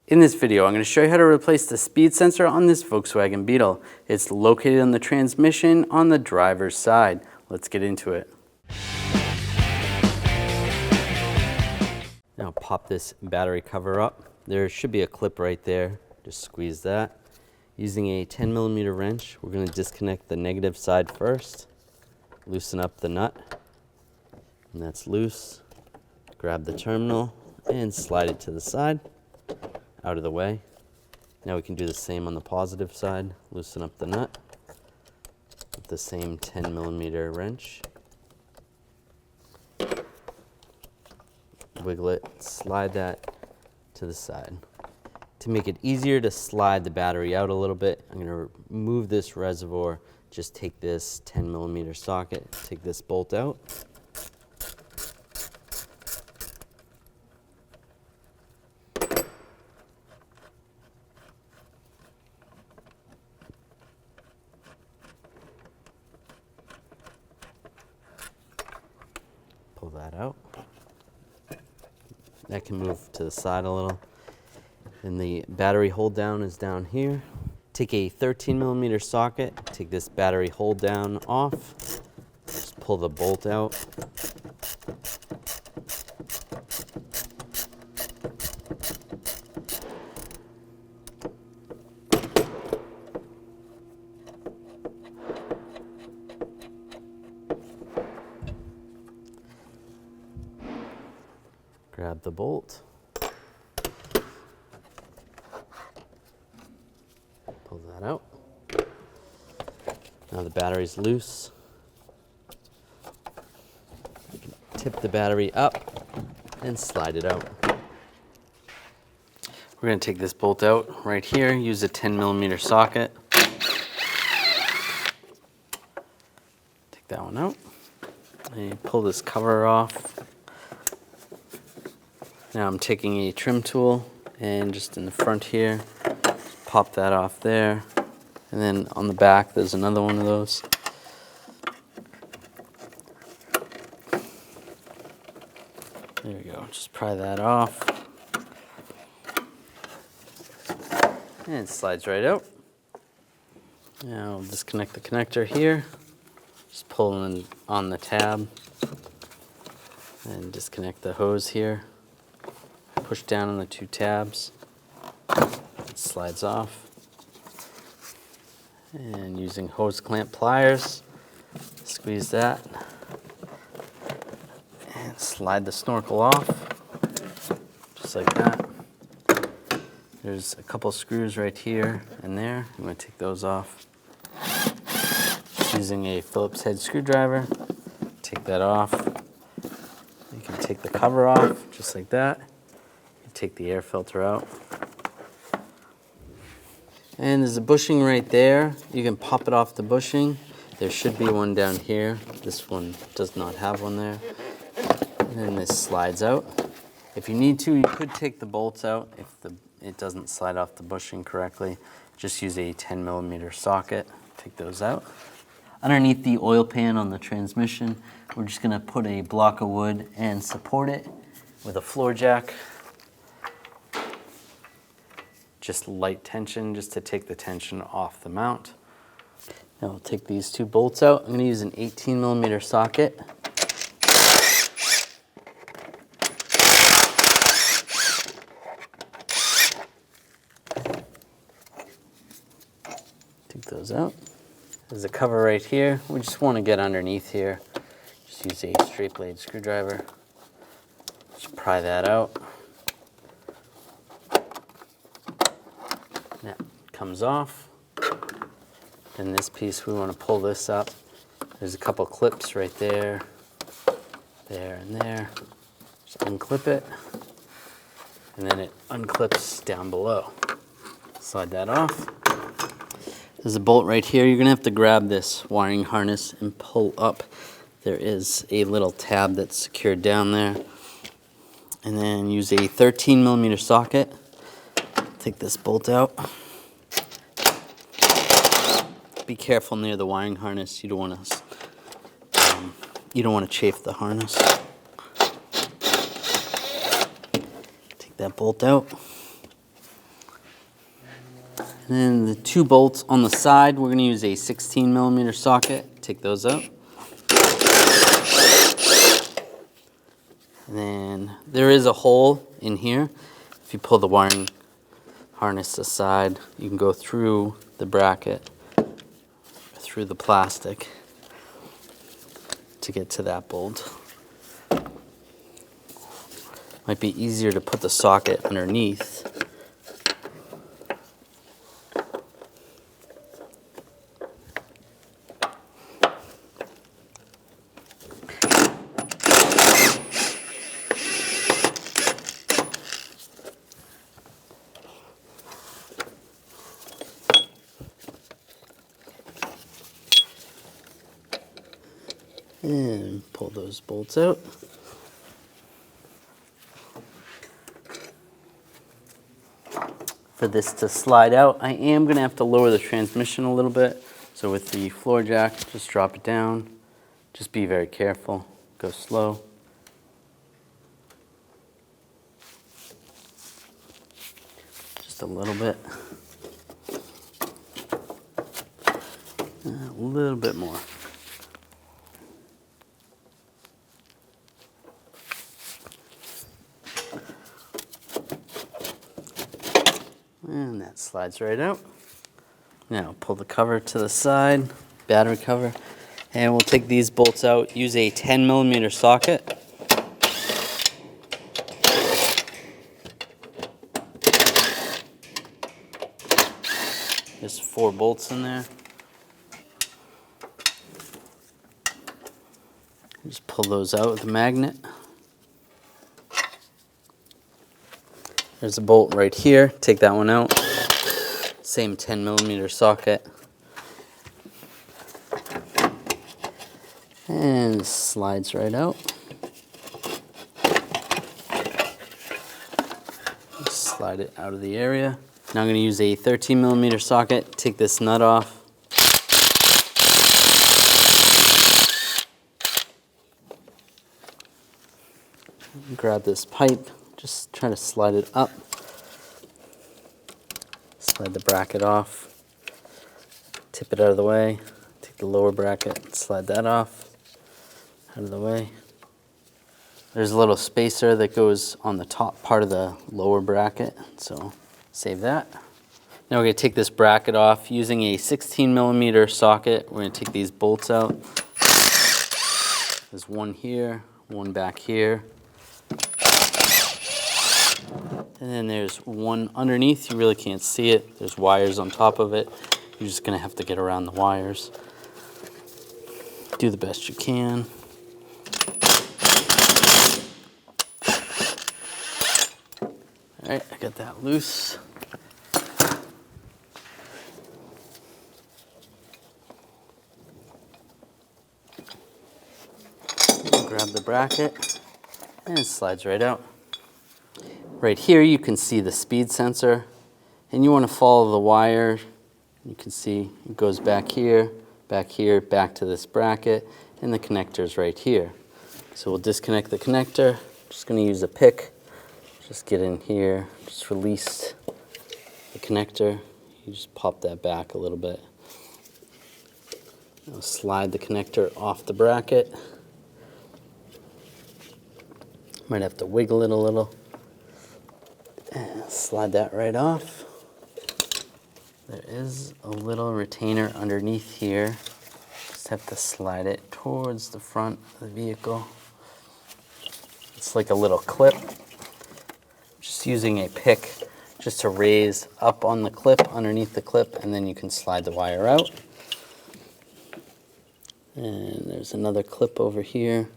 In this video, I'm going to show you how to replace the speed sensor on this Volkswagen Beetle. It's located on the transmission on the driver's side. Let's get into it. Now pop this battery cover up. There should be a clip right there. Just squeeze that. Using a 10mm wrench, we're going to disconnect the negative side first. Loosen up the nut. And that's loose. Grab the terminal and slide it to the side. Out of the way. Now we can do the same on the positive side. Loosen up the nut with the same 10mm wrench. Wiggle it, slide that to the side. To make it easier to slide the battery out a little bit, I'm going to remove this reservoir. Just take this 10mm socket, take this bolt out. Pull that out. That can move to the side a little. Then the battery hold down is down here. Take a 13mm socket, take this battery hold down off. Just pull the bolt out. Grab the bolt, pull that out. Now the battery's loose. You can tip the battery up and slide it out. We're going to take this bolt out right here, use a 10mm socket. Take that one out. And you pull this cover off. Now I'm taking a trim tool and just in the front here, pop that off there. And then on the back, there's another one of those. There we go, just pry that off. And it slides right out. Now I'll disconnect the connector here. Just pull in on the tab and disconnect the hose here. Push down on the two tabs, it slides off, and using hose clamp pliers, squeeze that, and slide the snorkel off, just like that. There's a couple screws right here and there, I'm going to take those off. Just using a Phillips head screwdriver, take that off. You can take the cover off, just like that. Take the air filter out. And there's a bushing right there. You can pop it off the bushing. There should be one down here. This one does not have one there. And then this slides out. If you need to, you could take the bolts out if it doesn't slide off the bushing correctly. Just use a 10mm socket. Take those out. Underneath the oil pan on the transmission, we're just going to put a block of wood and support it with a floor jack. Just light tension, just to take the tension off the mount. Now we'll take these two bolts out. I'm going to use an 18mm socket. Take those out. There's a cover right here. We just want to get underneath here. Just use a straight blade screwdriver. Just pry that out. That comes off. Then this piece, we want to pull this up. There's a couple clips right there, there and there. Just unclip it, and then it unclips down below. Slide that off. There's a bolt right here. You're going to have to grab this wiring harness and pull up. There is a little tab that's secured down there. And then use a 13mm socket. Take this bolt out. Be careful near the wiring harness. You don't want to chafe the harness. Take that bolt out. And then the 2 bolts on the side, we're going to use a 16mm socket. Take those out. And then there is a hole in here. If you pull the wiring harness aside, you can go through the bracket, through the plastic to get to that bolt. Might be easier to put the socket underneath. And pull those bolts out. For this to slide out, I am going to have to lower the transmission a little bit. So with the floor jack, just drop it down. Just be very careful. Go slow. Just a little bit. A little bit more. And that slides right out. Now pull the cover to the side, battery cover, and we'll take these bolts out. Use a 10mm socket. There's 4 bolts in there. Just pull those out with a magnet. There's a bolt right here. Take that one out. Same 10mm socket. And it slides right out. Slide it out of the area. Now I'm going to use a 13mm socket. Take this nut off. Grab this pipe. Just try to slide it up. Slide the bracket off. Tip it out of the way. Take the lower bracket, slide that off. Out of the way. There's a little spacer that goes on the top part of the lower bracket, so save that. Now we're going to take this bracket off using a 16mm socket. We're going to take these bolts out. There's one here, one back here. And then there's one underneath. You really can't see it. There's wires on top of it. You're just going to have to get around the wires. Do the best you can. All right, I got that loose. Grab the bracket and it slides right out. Right here you can see the speed sensor, and you want to follow the wire. You can see it goes back here, back to this bracket, and the connector's right here. So we'll disconnect the connector. Just going to use a pick. Just get in here, just release the connector. You just pop that back a little bit. Now slide the connector off the bracket. Might have to wiggle it a little. And slide that right off. There is a little retainer underneath here. Just have to slide it towards the front of the vehicle. It's like a little clip. Just using a pick just to raise up on the clip, underneath the clip, and then you can slide the wire out. And there's another clip over here.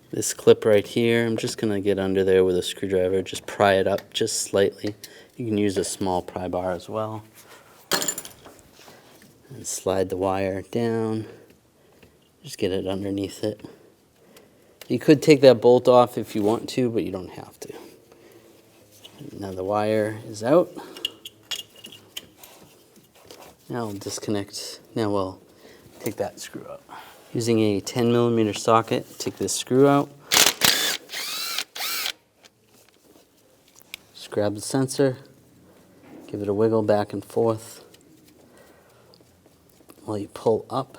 This clip right here, I'm just going to get under there with a screwdriver, just pry it up just slightly. You can use a small pry bar as well. And slide the wire down. Just get it underneath it. You could take that bolt off if you want to, but you don't have to. Now the wire is out. Now we'll disconnect. Now we'll take that screw out. Using a 10mm socket, take this screw out. Just grab the sensor, give it a wiggle back and forth. while you pull up.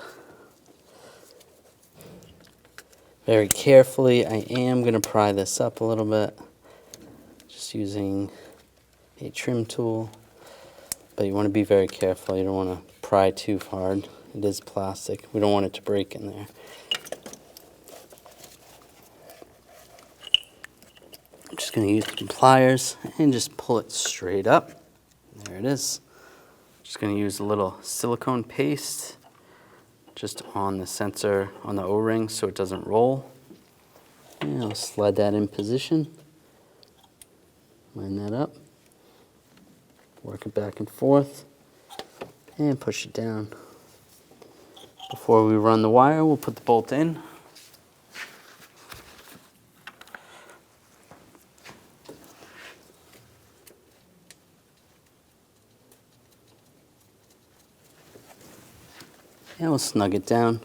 Very carefully, I am going to pry this up a little bit, just using a trim tool. But you want to be very careful. You don't want to pry too hard. It is plastic. We don't want it to break in there. I'm just going to use some pliers and just pull it straight up. There it is. Just going to use a little silicone paste just on the sensor, on the O-ring, so it doesn't roll. And I'll slide that in position. Line that up. Work it back and forth. And push it down. Before we run the wire, we'll put the bolt in. And we'll snug it down.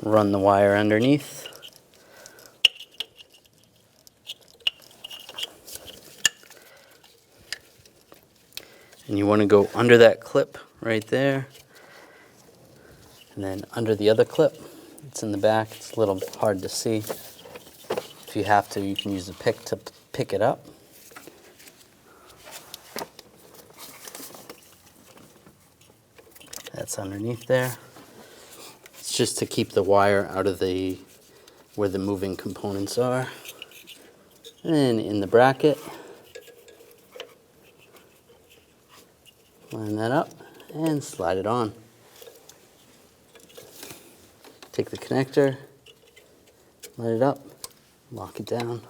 Run the wire underneath. And you want to go under that clip right there. And then under the other clip. It's in the back. It's a little hard to see. If you have to, you can use a pick to pick it up. That's underneath there. It's just to keep the wire out of where the moving components are. And in the bracket, line that up and slide it on. Take the connector, light it up, lock it down.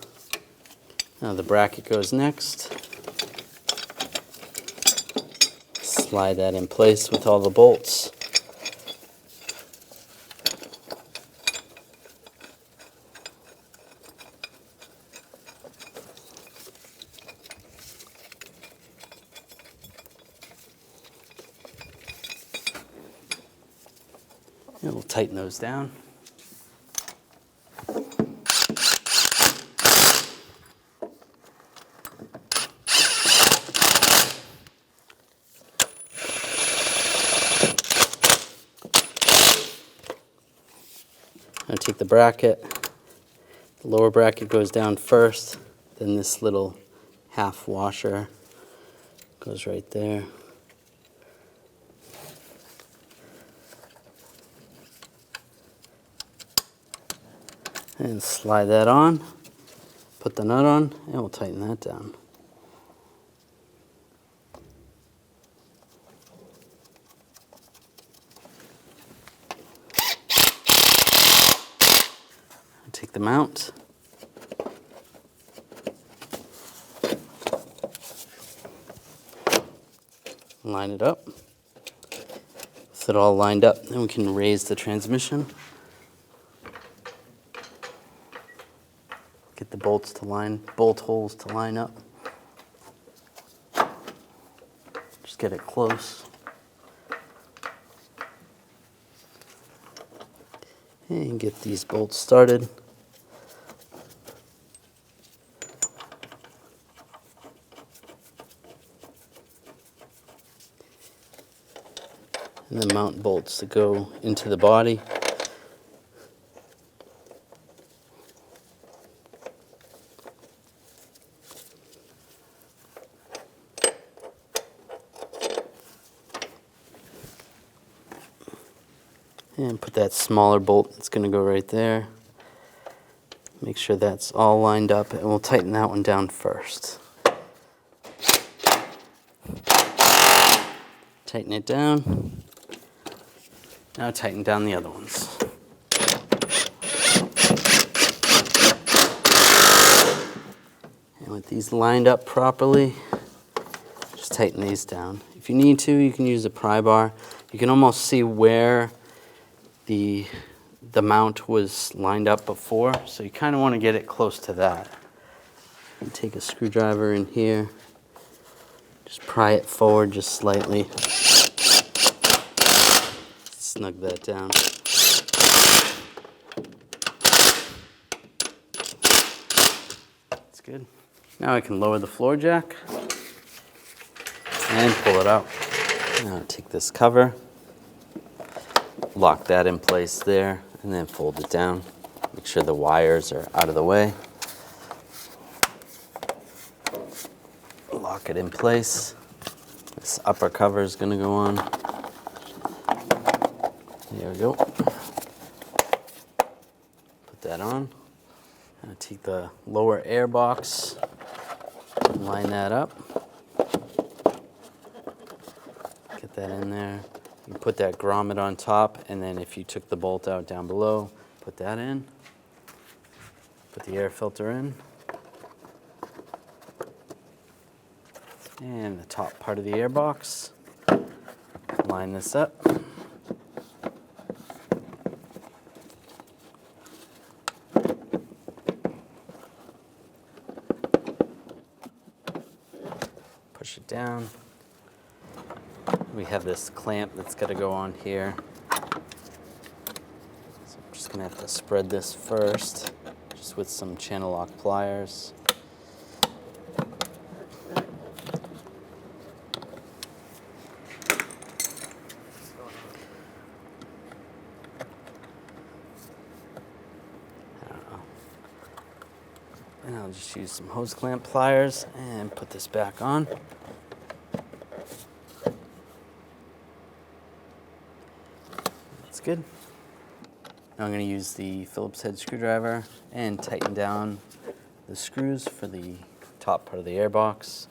Now the bracket goes next. Slide that in place with all the bolts. And we'll tighten those down. Now take the bracket. The lower bracket goes down first, then this little half washer goes right there. And slide that on, put the nut on, and we'll tighten that down. Take the mount. Line it up. With it all lined up, then we can raise the transmission. Get the bolt holes to line up. Just get it close. And get these bolts started. And then mount bolts to go into the body. And put that smaller bolt that's going to go right there. Make sure that's all lined up, and we'll tighten that one down first. Tighten it down. Now tighten down the other ones. And with these lined up properly, just tighten these down. If you need to, you can use a pry bar. You can almost see where the mount was lined up before, so you kind of want to get it close to that. And take a screwdriver in here, just pry it forward just slightly. Snug that down. That's good. Now I can lower the floor jack. and pull it out. Now take this cover, lock that in place there, and then fold it down. Make sure the wires are out of the way. Lock it in place. This upper cover is going to go on. There we go. Put that on. Now take the lower air box, line that up. Get that in there. You put that grommet on top, and then if you took the bolt out down below, put that in. Put the air filter in. And the top part of the air box. Line this up. Push it down. We have this clamp that's got to go on here. So I'm just going to have to spread this first, just with some channel lock pliers. And I'll just use some hose clamp pliers and put this back on. That's good. Now I'm going to use the Phillips head screwdriver and tighten down the screws for the top part of the airbox.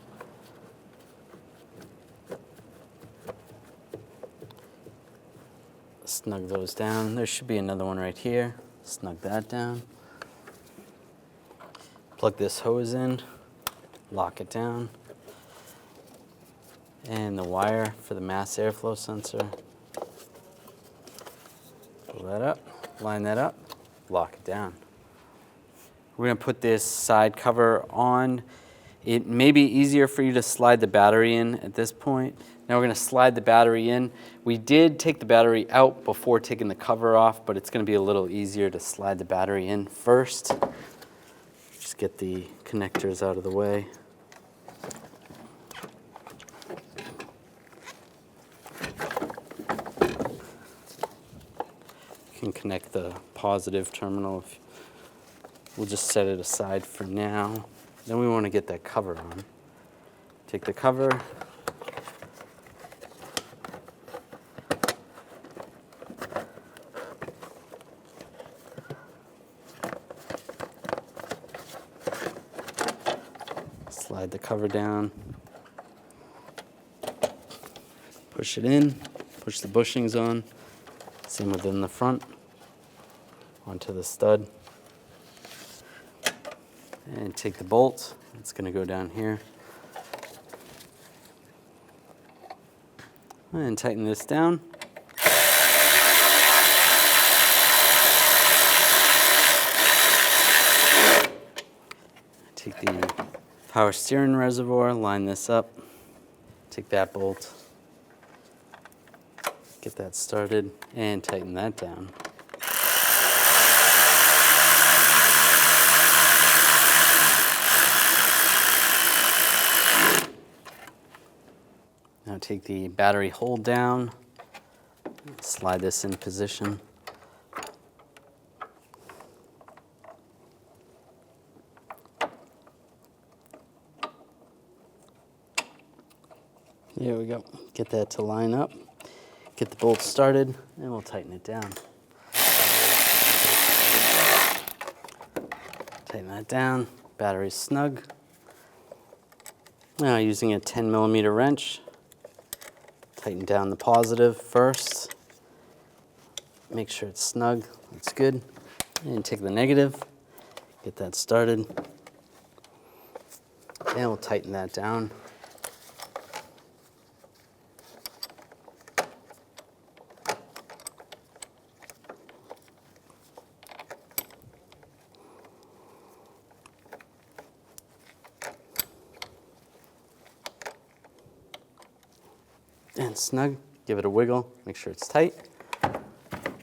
Snug those down. There should be another one right here. Snug that down. Plug this hose in, lock it down, and the wire for the mass airflow sensor. Pull that up, line that up, lock it down. We're going to put this side cover on. It may be easier for you to slide the battery in at this point. Now we're going to slide the battery in. We did take the battery out before taking the cover off, but it's going to be a little easier to slide the battery in first. Just get the connectors out of the way. You can connect the positive terminal. We'll just set it aside for now. Then we want to get that cover on. Take the cover. Slide the cover down, push it in, push the bushings on, same within the front, onto the stud, and take the bolt, it's going to go down here, and tighten this down. Take the power steering reservoir, line this up, take that bolt, get that started, and tighten that down. Now take the battery hold down, slide this in position. There we go. Get that to line up. Get the bolt started, and we'll tighten it down. Tighten that down. Battery's snug. Now using a 10mm wrench, tighten down the positive first. Make sure it's snug. That's good. And take the negative. Get that started. And we'll tighten that down. And snug, give it a wiggle, make sure it's tight,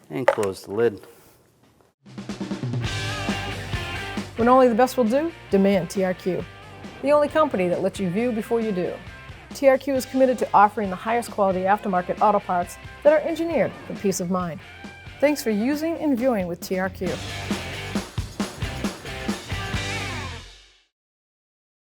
and close the lid. When only the best will do, demand TRQ. The only company that lets you view before you do. TRQ is committed to offering the highest quality aftermarket auto parts that are engineered for peace of mind. Thanks for using and viewing with TRQ.